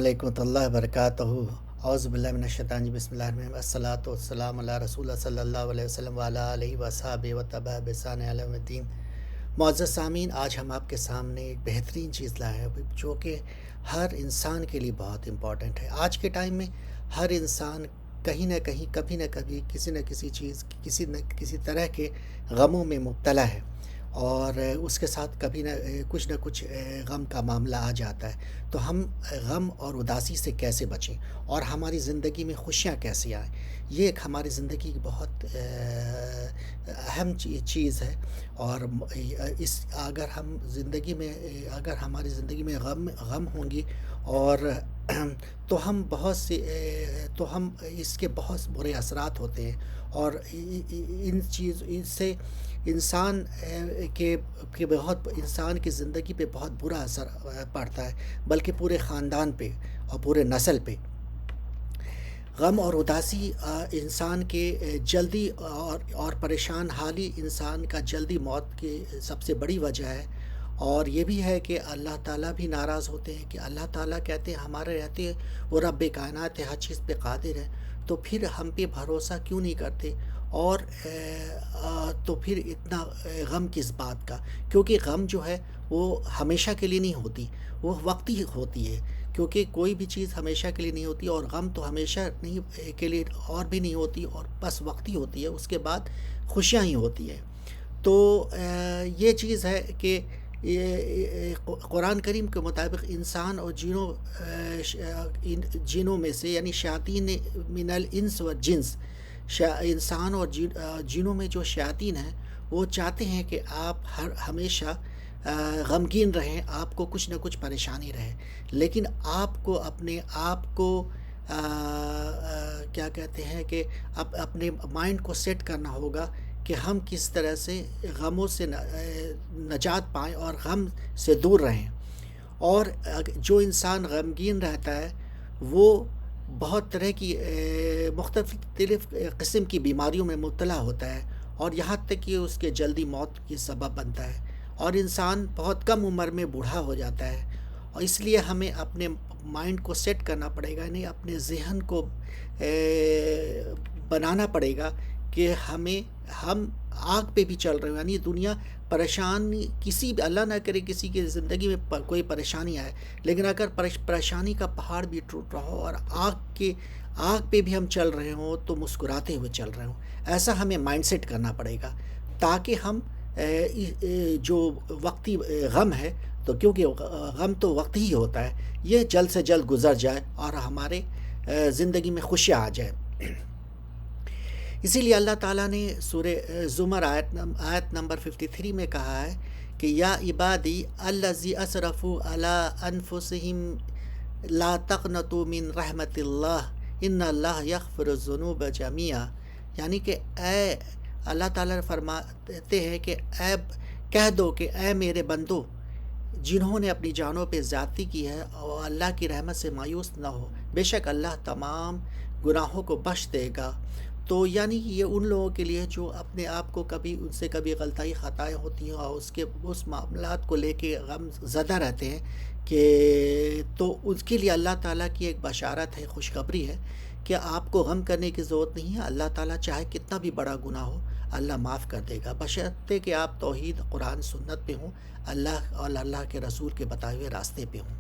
علیکم ورحمۃ اللہ وبرکاتہ۔ اعوذ باللہ من الشیطان الرجیم، بسم اللہ الرحمن الرحیم، الصلاۃ والسلام علی رسول اللہ صلی اللہ علیہ وسلم وعلی آلہ وصحبہ وتبع بإحسان الی یوم الدین۔ معزز سامعین، آج ہم آپ کے سامنے ایک بہترین چیز لائے ہیں جو کہ ہر انسان کے لیے بہت امپورٹنٹ ہے۔ آج کے ٹائم میں ہر انسان کہیں نہ کہیں، کبھی نہ کبھی، کسی نہ کسی چیز، کسی نہ کسی طرح کے غموں میں مبتلا ہے، اور اس کے ساتھ کبھی نہ کچھ غم کا معاملہ آ جاتا ہے۔ تو ہم غم اور اداسی سے کیسے بچیں اور ہماری زندگی میں خوشیاں کیسے آئیں، یہ ایک ہماری زندگی کی بہت اہم چیز ہے۔ اور اگر ہماری زندگی میں غم ہوں گی، اور تو ہم اس کے بہت برے اثرات ہوتے ہیں، اور ان سے انسان انسان کی زندگی پہ بہت برا اثر پڑتا ہے، بلکہ پورے خاندان پہ اور پورے نسل پہ۔ غم اور اداسی انسان کے جلدی اور پریشان حالی انسان کا جلدی موت کی سب سے بڑی وجہ ہے۔ اور یہ بھی ہے کہ اللہ تعالیٰ بھی ناراض ہوتے ہیں، کہ اللہ تعالیٰ کہتے ہیں ہمارے رہتے وہ رب کائنات ہے، ہر چیز پہ قادر ہے، تو پھر ہم پہ بھروسہ کیوں نہیں کرتے؟ اور تو پھر اتنا غم کس بات کا؟ کیونکہ غم جو ہے وہ ہمیشہ کے لیے نہیں ہوتی، وہ وقتی ہوتی ہے، کیونکہ کوئی بھی چیز ہمیشہ کے لیے نہیں ہوتی، اور غم تو ہمیشہ نہیں کے لیے اور بھی نہیں ہوتی، اور بس وقتی ہوتی ہے، اس کے بعد خوشیاں ہی ہوتی ہیں۔ تو یہ چیز ہے کہ قرآن کریم کے مطابق انسان اور جنوں میں سے، یعنی شیاطین من الانس والجنس، انسان اور جنوں میں جو شیاطین ہیں، وہ چاہتے ہیں کہ آپ ہمیشہ غمگین رہیں، آپ کو کچھ نہ کچھ پریشانی رہے، لیکن آپ کو اپنے آپ کو کیا کہتے ہیں کہ اپنے مائنڈ کو سیٹ کرنا ہوگا کہ ہم کس طرح سے غموں سے نجات پائیں اور غم سے دور رہیں۔ اور جو انسان غمگین رہتا ہے وہ بہت طرح کی مختلف قسم کی بیماریوں میں مبتلا ہوتا ہے، اور یہاں تک کہ اس کے جلدی موت کی سبب بنتا ہے، اور انسان بہت کم عمر میں بوڑھا ہو جاتا ہے۔ اور اس لیے ہمیں اپنے مائنڈ کو سیٹ کرنا پڑے گا، یعنی اپنے ذہن کو بنانا پڑے گا کہ ہم آگ پہ بھی چل رہے ہیں، یعنی دنیا پریشانی، کسی بھی اللہ نہ کرے کسی کی زندگی میں کوئی پریشانی آئے، لیکن اگر پریشانی کا پہاڑ بھی ٹوٹ رہا ہو اور آگ پہ بھی ہم چل رہے ہوں تو مسکراتے ہوئے چل رہے ہوں، ایسا ہمیں مائنڈ سیٹ کرنا پڑے گا، تاکہ ہم جو وقتی غم ہے، تو کیونکہ غم تو وقت ہی ہوتا ہے، یہ جلد سے جلد گزر جائے اور ہمارے زندگی میں خوشیاں آ جائے۔ اسی لیے اللہ تعالیٰ نے سورہ زمر آیت نمبر 53 میں کہا ہے کہ یا عبادی الذی اسرفوا علی انفسہم لا تقنطوا من رحمت اللہ ان اللہ یغفر الذنوب جميعا، یعنی کہ اے اللہ تعالیٰ فرماتے ہیں کہ کہہ دو کہ اے میرے بندو جنہوں نے اپنی جانوں پہ زیادتی کی ہے، اور اللہ کی رحمت سے مایوس نہ ہو، بے شک اللہ تمام گناہوں کو بخش دے گا۔ تو یعنی یہ ان لوگوں کے لیے جو اپنے آپ کو ان سے کبھی غلطی خطائیں ہوتی ہیں، اور اس معاملات کو لے کے غم زدہ رہتے ہیں، کہ تو اس کے لیے اللہ تعالیٰ کی ایک بشارت ہے، خوشخبری ہے کہ آپ کو غم کرنے کی ضرورت نہیں ہے۔ اللہ تعالیٰ چاہے کتنا بھی بڑا گناہ ہو، اللہ معاف کر دے گا، بشرطے کہ آپ توحید، قرآن، سنت پہ ہوں، اللہ اور اللہ کے رسول کے بتائے ہوئے راستے پہ ہوں۔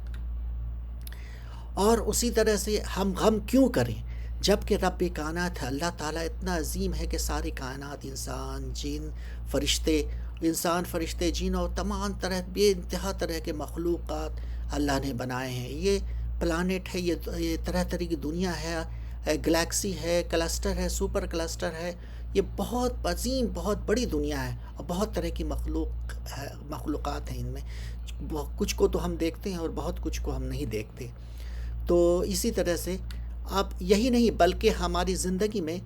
اور اسی طرح سے ہم غم کیوں کریں جب کہ رب کائنات ہے، اللہ تعالیٰ اتنا عظیم ہے کہ ساری کائنات، انسان، فرشتے، جن اور تمام طرح بے انتہا طرح کے مخلوقات اللہ نے بنائے ہیں۔ یہ پلانٹ ہے، یہ طرح طرح کی دنیا ہے، گلیکسی ہے، کلسٹر ہے، سپر کلسٹر ہے، یہ بہت عظیم، بہت بڑی دنیا ہے، اور بہت طرح کی مخلوقات ہیں ان میں، کچھ کو تو ہم دیکھتے ہیں اور بہت کچھ کو ہم نہیں دیکھتے۔ تو اسی طرح سے اب یہی نہیں، بلکہ ہماری زندگی میں،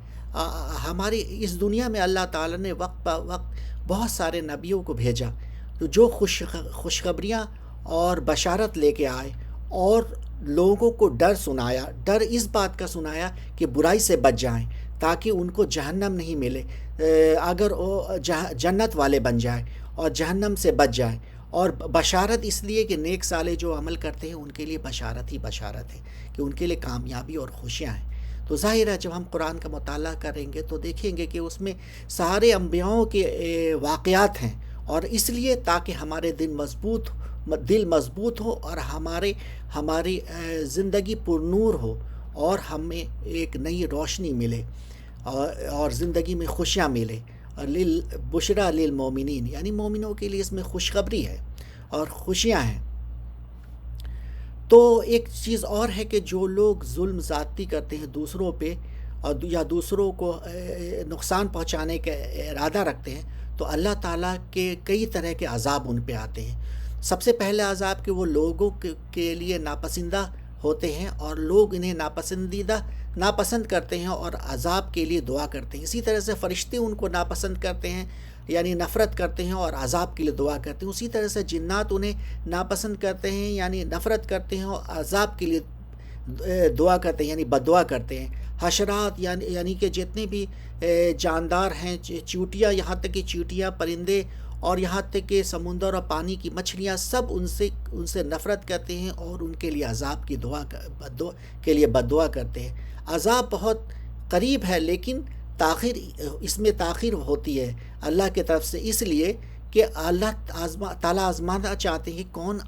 ہماری اس دنیا میں اللہ تعالیٰ نے وقت بہ وقت بہت سارے نبیوں کو بھیجا، تو جو خوشخبریاں اور بشارت لے کے آئے، اور لوگوں کو ڈر اس بات کا سنایا کہ برائی سے بچ جائیں، تاکہ ان کو جہنم نہیں ملے، اگر وہ جنت والے بن جائیں اور جہنم سے بچ جائیں، اور بشارت اس لیے کہ نیک صالح جو عمل کرتے ہیں ان کے لیے بشارت ہی بشارت ہے کہ ان کے لیے کامیابی اور خوشیاں ہیں۔ تو ظاہر ہے جب ہم قرآن کا مطالعہ کریں گے تو دیکھیں گے کہ اس میں سارے انبیاؤں کے واقعات ہیں، اور اس لیے تاکہ ہمارے دل مضبوط ہو اور ہماری زندگی پر نور ہو، اور ہمیں ایک نئی روشنی ملے، اور زندگی میں خوشیاں ملے، اور بشرا للمومنین، یعنی مومنوں کے لیے اس میں خوشخبری ہے اور خوشیاں ہیں۔ تو ایک چیز اور ہے کہ جو لوگ ظلم زیادتی کرتے ہیں دوسروں پہ، اور یا دوسروں کو نقصان پہنچانے کا ارادہ رکھتے ہیں، تو اللہ تعالیٰ کے کئی طرح کے عذاب ان پہ آتے ہیں۔ سب سے پہلے عذاب کہ وہ لوگوں کے لیے ناپسندہ ہوتے ہیں، اور لوگ انہیں ناپسند کرتے ہیں اور عذاب کے لیے دعا کرتے ہیں۔ اسی طرح سے فرشتے ان کو ناپسند کرتے ہیں، یعنی نفرت کرتے ہیں اور عذاب کے لیے دعا کرتے ہیں۔ اسی طرح سے جنات انہیں ناپسند کرتے ہیں، یعنی نفرت کرتے ہیں اور عذاب کے لیے دعا کرتے ہیں، یعنی بددعا کرتے ہیں۔ حشرات یعنی کہ جتنے بھی جاندار ہیں، چیونٹیاں، یہاں تک کہ چیونٹیاں، پرندے، اور یہاں تک کہ سمندر اور پانی کی مچھلیاں، سب ان سے نفرت کرتے ہیں اور ان کے لیے عذاب کی کے لیے بددعا کرتے ہیں۔ عذاب بہت قریب ہے، لیکن اس میں تاخیر ہوتی ہے اللہ کی طرف سے، اس لیے کہ اللہ تعالیٰ آزمانا چاہتے ہیں کہ کون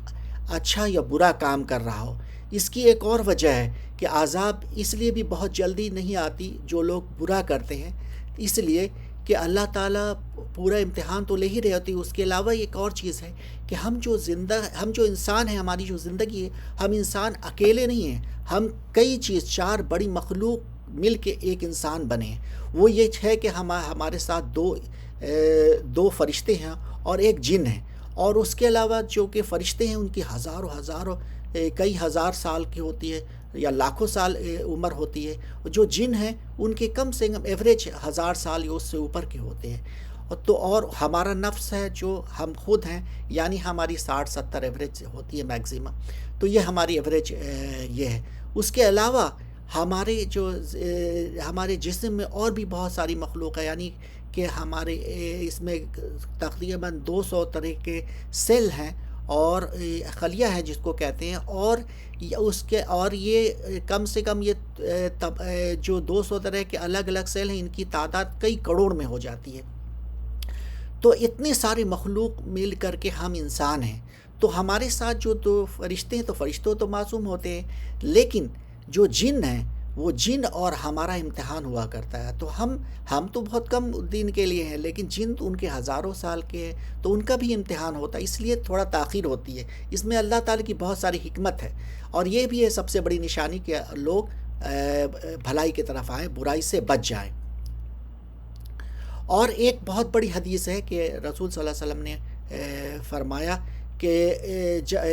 اچھا یا برا کام کر رہا ہو۔ اس کی ایک اور وجہ ہے کہ عذاب اس لیے بھی بہت جلدی نہیں آتی جو لوگ برا کرتے ہیں، اس لیے کہ اللہ تعالیٰ پورا امتحان تو لے ہی رہے ہوتے ہیں۔ اس کے علاوہ ایک اور چیز ہے کہ ہم جو انسان ہیں، ہماری جو زندگی ہے، ہم انسان اکیلے نہیں ہیں، ہم کئی چیز، 4 بڑی مخلوق مل کے ایک انسان بنے ہیں۔ وہ یہ ہے کہ ہمارے ساتھ دو فرشتے ہیں اور ایک جن ہے، اور اس کے علاوہ جو کہ فرشتے ہیں ان کی ہزاروں کئی ہزار سال کی ہوتی ہے یا لاکھوں سال عمر ہوتی ہے، جو جن ہیں ان کے کم سے کم ایوریج 1000 سال یا اس سے اوپر کے ہوتے ہیں۔ اور ہمارا نفس ہے جو ہم خود ہیں، یعنی ہماری 60-70 ایوریج ہوتی ہے میکزیمم، تو یہ ہماری ایوریج یہ ہے۔ اس کے علاوہ ہمارے جسم میں اور بھی بہت ساری مخلوق ہے، یعنی کہ ہمارے اس میں تقریباً 200 طرح کے سیل ہیں اور خلیہ ہے جس کو کہتے ہیں، اور یہ کم سے کم یہ جو 200 طرح کے الگ الگ سیل ہیں، ان کی تعداد کئی کروڑ میں ہو جاتی ہے۔ تو اتنے سارے مخلوق مل کر کے ہم انسان ہیں۔ تو ہمارے ساتھ جو 2 فرشتے ہیں، تو فرشتوں تو معصوم ہوتے ہیں، لیکن جو جن ہیں، وہ جن اور ہمارا امتحان ہوا کرتا ہے۔ تو ہم تو بہت کم دن کے لیے ہیں، لیکن جن تو ان کے ہزاروں سال کے ہیں، تو ان کا بھی امتحان ہوتا ہے، اس لیے تھوڑا تاخیر ہوتی ہے۔ اس میں اللہ تعالیٰ کی بہت ساری حکمت ہے، اور یہ بھی ہے سب سے بڑی نشانی کہ لوگ بھلائی کی طرف آئیں، برائی سے بچ جائیں۔ اور ایک بہت بڑی حدیث ہے کہ رسول صلی اللہ علیہ وسلم نے فرمایا کہ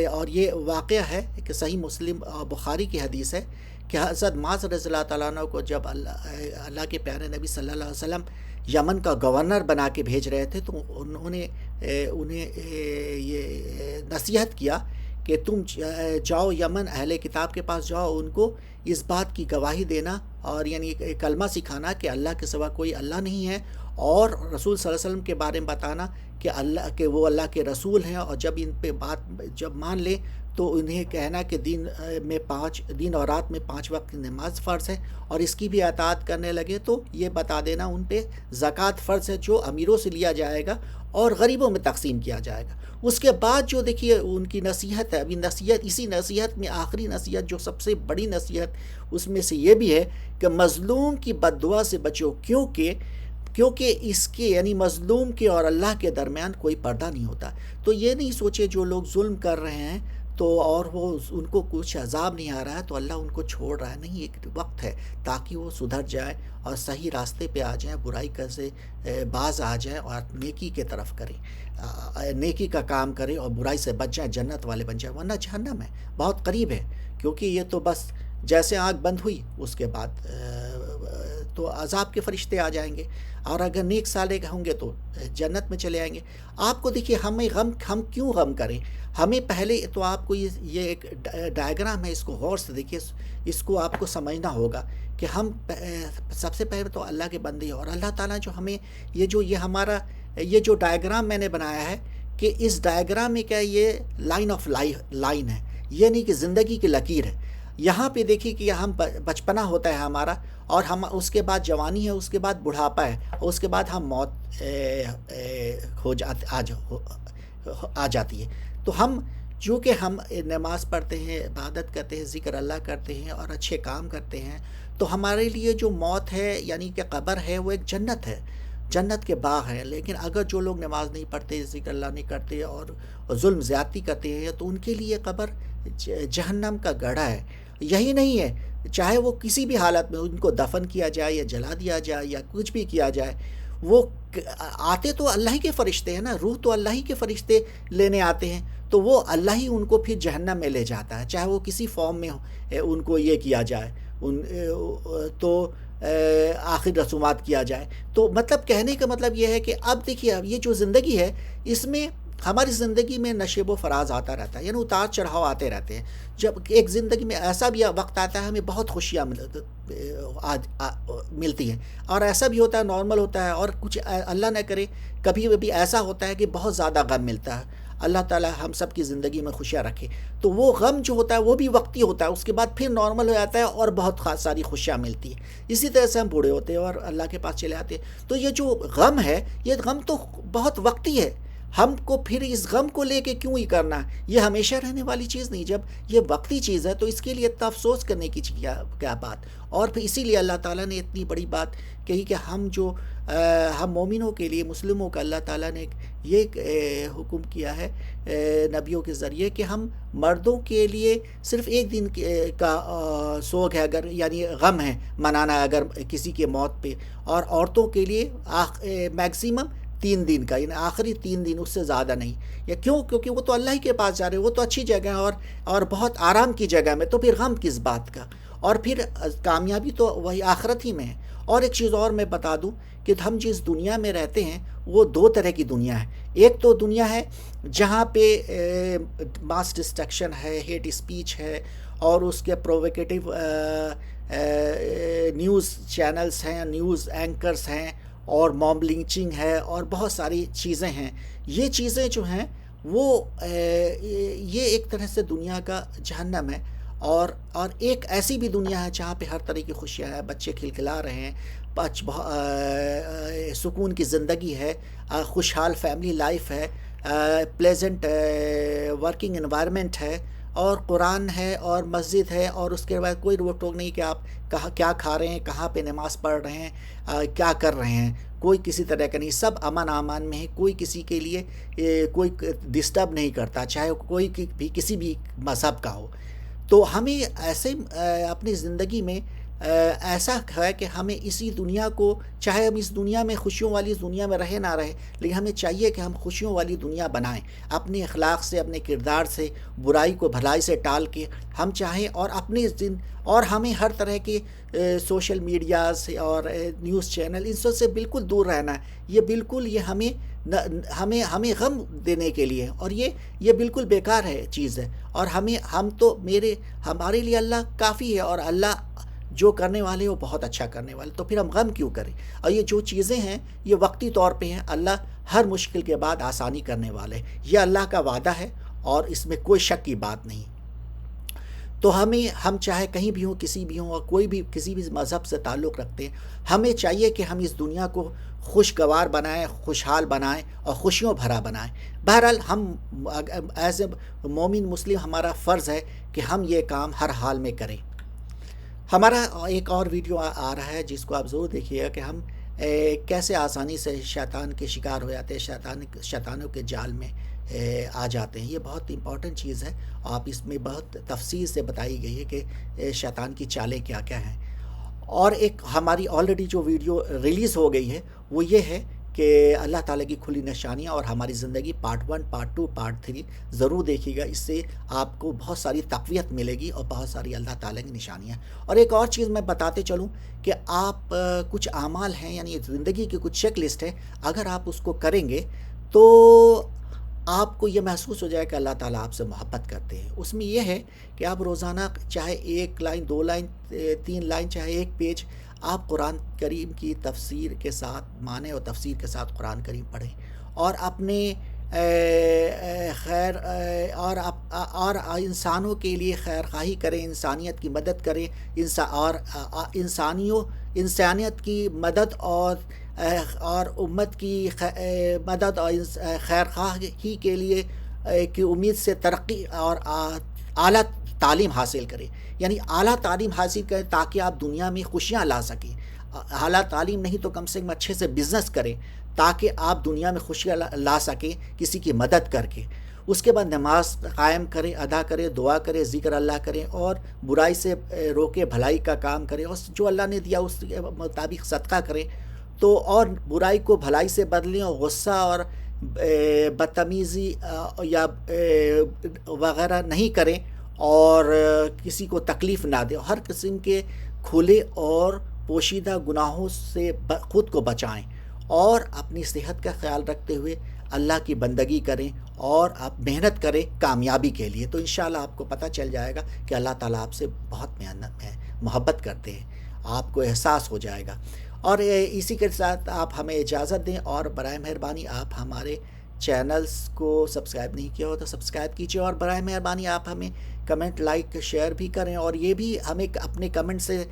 اور یہ واقعہ ہے کہ صحیح مسلم اور بخاری کی حدیث ہے کہ حضرت معاذ رضی اللہ تعالیٰ عنہ کو جب اللہ کے پیارے نبی صلی اللہ علیہ وسلم یمن کا گورنر بنا کے بھیج رہے تھے، تو انہوں نے انہیں یہ نصیحت کیا کہ تم جاؤ یمن، اہل کتاب کے پاس جاؤ، ان کو اس بات کی گواہی دینا اور یعنی کلمہ سکھانا کہ اللہ کے سوا کوئی اللہ نہیں ہے، اور رسول صلی اللہ علیہ وسلم کے بارے میں بتانا کہ وہ اللہ کے رسول ہیں، اور جب ان پہ جب مان لیں تو انہیں کہنا کہ دن اور رات میں 5 وقت کی نماز فرض ہے، اور اس کی بھی اطاعت کرنے لگے تو یہ بتا دینا ان پہ زکوٰۃ فرض ہے، جو امیروں سے لیا جائے گا اور غریبوں میں تقسیم کیا جائے گا۔ اس کے بعد جو دیکھیے ان کی نصیحت ہے، ابھی اسی نصیحت میں آخری نصیحت جو سب سے بڑی نصیحت اس میں سے یہ بھی ہے کہ مظلوم کی بد دعا سے بچو، کیونکہ اس کے یعنی مظلوم کے اور اللہ کے درمیان کوئی پردہ نہیں ہوتا۔ تو یہ نہیں سوچے جو لوگ ظلم کر رہے ہیں تو اور ان کو کچھ عذاب نہیں آ رہا ہے تو اللہ ان کو چھوڑ رہا ہے، نہیں، ایک وقت ہے تاکہ وہ سدھر جائے اور صحیح راستے پہ آ جائیں، برائی سے باز آ جائیں اور نیکی کے طرف کریں، نیکی کا کام کریں اور برائی سے بچ جائیں، جنت والے بن جائیں، ورنہ جہنم ہے، بہت قریب ہے، کیونکہ یہ تو بس جیسے آنکھ بند ہوئی اس کے بعد تو عذاب کے فرشتے آ جائیں گے، اور اگر نیک صالح ہوں گے تو جنت میں چلے آئیں گے۔ آپ کو دیکھیے ہم کیوں غم کریں؟ ہمیں پہلے تو آپ کو یہ ایک ڈائیگرام ہے، اس کو غور سے دیکھیے، اس کو آپ کو سمجھنا ہوگا کہ ہم سب سے پہلے تو اللہ کے بندے ہیں، اور اللہ تعالیٰ جو ہمیں یہ جو ڈائیگرام میں نے بنایا ہے کہ اس ڈائیگرام میں کیا یہ لائن آف لائن ہے، یہ نہیں کہ زندگی کی لکیر ہے. یہاں پہ دیکھیے کہ ہم بچپنا ہوتا ہے ہمارا، اور ہم اس کے بعد جوانی ہے، اس کے بعد بڑھاپا ہے، اور اس کے بعد ہم موت آ جاتی ہے. تو ہم چونکہ ہم نماز پڑھتے ہیں، عبادت کرتے ہیں، ذکر اللہ کرتے ہیں اور اچھے کام کرتے ہیں، تو ہمارے لیے جو موت ہے یعنی کہ قبر ہے وہ ایک جنت ہے، جنت کے باغ ہے. لیکن اگر جو لوگ نماز نہیں پڑھتے، ذکر اللہ نہیں کرتے اور ظلم زیادتی کرتے ہیں، تو ان کے لیے قبر جہنم کا گڑھا ہے. یہی نہیں ہے، چاہے وہ کسی بھی حالت میں ان کو دفن کیا جائے یا جلا دیا جائے یا کچھ بھی کیا جائے، وہ آتے تو اللہ ہی کے فرشتے ہیں نا، روح تو اللہ ہی کے فرشتے لینے آتے ہیں، تو وہ اللہ ہی ان کو پھر جہنم میں لے جاتا ہے، چاہے وہ کسی فارم میں ان کو یہ کیا جائے، تو آخر رسومات کیا جائے. تو مطلب کہنے کا مطلب یہ ہے کہ اب دیکھیے، اب یہ جو زندگی ہے، اس میں ہماری زندگی میں نشیب و فراز آتا رہتا ہے، یعنی اتار چڑھاؤ آتے رہتے ہیں. جب ایک زندگی میں ایسا بھی وقت آتا ہے ہمیں بہت خوشیاں ملتی ہیں، اور ایسا بھی ہوتا ہے نارمل ہوتا ہے، اور کچھ اللہ نہ کرے کبھی بھی ایسا ہوتا ہے کہ بہت زیادہ غم ملتا ہے. اللہ تعالی ہم سب کی زندگی میں خوشیاں رکھے. تو وہ غم جو ہوتا ہے وہ بھی وقتی ہوتا ہے، اس کے بعد پھر نارمل ہو جاتا ہے اور بہت ساری خوشیاں ملتی ہیں. اسی طرح سے ہم بوڑھے ہوتے ہیں اور اللہ کے پاس چلے آتے ہیں. تو یہ جو غم ہے، یہ غم تو بہت وقتی ہے. ہم کو پھر اس غم کو لے کے کیوں ہی کرنا ہے؟ یہ ہمیشہ رہنے والی چیز نہیں. جب یہ وقتی چیز ہے تو اس کے لیے اتنا افسوس کرنے کی کیا بات. اور پھر اسی لیے اللہ تعالیٰ نے اتنی بڑی بات کہی کہ ہم مومنوں کے لیے، مسلموں کا اللہ تعالیٰ نے یہ حکم کیا ہے نبیوں کے ذریعے کہ ہم مردوں کے لیے صرف ایک دن کا سوگ ہے، اگر یعنی غم ہے منانا اگر کسی کے موت پہ، اور عورتوں کے لیے میکسیمم 3 دن کا، یعنی آخری 3 دن، اس سے زیادہ نہیں. یا کیوں؟ کیونکہ وہ تو اللہ ہی کے پاس جا رہے ہیں، وہ تو اچھی جگہ ہے اور بہت آرام کی جگہ میں، تو پھر غم کس بات کا؟ اور پھر کامیابی تو وہی آخرت ہی میں ہے. اور ایک چیز اور میں بتا دوں کہ ہم جس دنیا میں رہتے ہیں وہ 2 طرح کی دنیا ہے. ایک تو دنیا ہے جہاں پہ ماس ڈسٹرکشن ہے، ہیٹ اسپیچ ہے، اور اس کے پرووکیٹیو نیوز چینلز ہیں، نیوز اینکرز ہیں، اور موب لنچنگ ہے، اور بہت ساری چیزیں ہیں. یہ چیزیں جو ہیں وہ یہ ایک طرح سے دنیا کا جہنم ہے. اور ایک ایسی بھی دنیا ہے جہاں پہ ہر طرح کی خوشیاں ہیں، بچے کھلکھلا رہے ہیں، سکون کی زندگی ہے، خوشحال فیملی لائف ہے، پلیزنٹ ورکنگ انوائرمنٹ ہے، اور قرآن ہے اور مسجد ہے، اور اس کے بعد کوئی روک ٹوک نہیں کہ آپ کیا کھا رہے ہیں، کہاں پہ نماز پڑھ رہے ہیں، کیا کر رہے ہیں، کوئی کسی طرح کا نہیں. سب امن امان میں ہے، کوئی کسی کے لیے کوئی ڈسٹرب نہیں کرتا، چاہے کوئی بھی کسی بھی مذہب کا ہو. تو ہمیں ایسے اپنی زندگی میں ایسا ہے کہ ہمیں اسی دنیا کو، چاہے ہم اس دنیا میں خوشیوں والی دنیا میں رہے نہ رہے، لیکن ہمیں چاہیے کہ ہم خوشیوں والی دنیا بنائیں، اپنے اخلاق سے، اپنے کردار سے، برائی کو بھلائی سے ٹال کے ہم چاہیں. اور ہمیں ہر طرح کے سوشل میڈیاز اور نیوز چینل، ان سب سے بالکل دور رہنا ہے. یہ بالکل ہمیں غم دینے کے لیے، اور یہ بالکل بیکار ہے چیز ہے. اور ہمارے لیے اللہ کافی ہے، اور اللہ جو کرنے والے وہ بہت اچھا کرنے والے. تو پھر ہم غم کیوں کریں؟ اور یہ جو چیزیں ہیں یہ وقتی طور پہ ہیں. اللہ ہر مشکل کے بعد آسانی کرنے والے، یہ اللہ کا وعدہ ہے، اور اس میں کوئی شک کی بات نہیں. تو ہم چاہے کہیں بھی ہوں، کسی بھی ہوں، اور کوئی بھی کسی بھی مذہب سے تعلق رکھتے ہیں، ہمیں چاہیے کہ ہم اس دنیا کو خوشگوار بنائیں، خوشحال بنائیں، اور خوشیوں بھرا بنائیں. بہرحال ہم ایز اے مومن مسلم ہمارا فرض ہے کہ ہم یہ کام ہر حال میں کریں. ہمارا ایک اور ویڈیو آ رہا ہے جس کو آپ ضرور دیکھیے گا کہ ہم کیسے آسانی سے شیطان کے شکار ہو جاتے ہیں، شیطانوں کے جال میں آ جاتے ہیں. یہ بہت امپورٹنٹ چیز ہے، آپ اس میں بہت تفصیل سے بتائی گئی ہے کہ شیطان کی چالیں کیا کیا ہیں. اور ایک ہماری آلریڈی جو ویڈیو ریلیز ہو گئی ہے وہ یہ ہے کہ اللہ تعالیٰ کی کھلی نشانیاں اور ہماری زندگی پارٹ 1، پارٹ 2، پارٹ 3 ضرور دیکھیے گا. اس سے آپ کو بہت ساری تقویت ملے گی اور بہت ساری اللہ تعالیٰ کی نشانیاں. اور ایک اور چیز میں بتاتے چلوں کہ آپ کچھ اعمال ہیں، یعنی زندگی کی کچھ چیک لسٹ ہے، اگر آپ اس کو کریں گے تو آپ کو یہ محسوس ہو جائے کہ اللہ تعالیٰ آپ سے محبت کرتے ہیں. اس میں یہ ہے کہ آپ روزانہ چاہے 1 لائن، 2 لائن، 3 لائن، چاہے 1 پیج آپ قرآن کریم کی تفسیر کے ساتھ معنی اور تفسیر کے ساتھ قرآن کریم پڑھیں، اور اپنے خیر اور انسانوں کے لیے خیر خواہی کریں، انسانیت کی مدد کریں، انسانیت کی مدد اور امت کی مدد اور خیر خواہی کے لیے کی امید سے ترقی اور اعلیٰ تعلیم حاصل کریں، یعنی اعلیٰ تعلیم حاصل کریں تاکہ آپ دنیا میں خوشیاں لا سکیں۔ اعلیٰ تعلیم نہیں تو کم سے کم اچھے سے بزنس کریں تاکہ آپ دنیا میں خوشیاں لا سکیں کسی کی مدد کر کے۔ اس کے بعد نماز قائم کریں، ادا کریں، دعا کریں، ذکر اللہ کریں، اور برائی سے روکے، بھلائی کا کام کریں، اور جو اللہ نے دیا اس کے مطابق صدقہ کریں، تو اور برائی کو بھلائی سے بدلیں، اور غصہ اور بدتمیزی یا وغیرہ نہیں کریں، اور کسی کو تکلیف نہ دیں، ہر قسم کے کھلے اور پوشیدہ گناہوں سے خود کو بچائیں، اور اپنی صحت کا خیال رکھتے ہوئے اللہ کی بندگی کریں، اور آپ محنت کریں کامیابی کے لیے۔ تو انشاءاللہ آپ کو پتہ چل جائے گا کہ اللہ تعالیٰ آپ سے بہت محبت کرتے ہیں، آپ کو احساس ہو جائے گا۔ اور اسی کے ساتھ آپ ہمیں اجازت دیں، اور برائے مہربانی آپ ہمارے چینلز کو سبسکرائب نہیں کیا ہو تو سبسکرائب کیجیے، اور برائے مہربانی آپ ہمیں کمنٹ، لائک، شیئر بھی کریں، اور یہ بھی ہمیں اپنے کمنٹ سے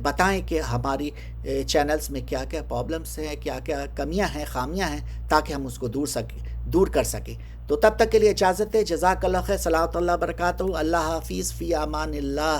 بتائیں کہ ہماری چینلز میں کیا کیا پرابلمس ہیں، کیا کیا کمیاں ہیں، خامیاں ہیں، تاکہ ہم اس کو دور کر سکیں۔ تو تب تک کے لیے اجازت ہے، جزاک اللہ خیر، صلوات اللہ برکاتہ، اللہ حافظ، فی امان اللہ۔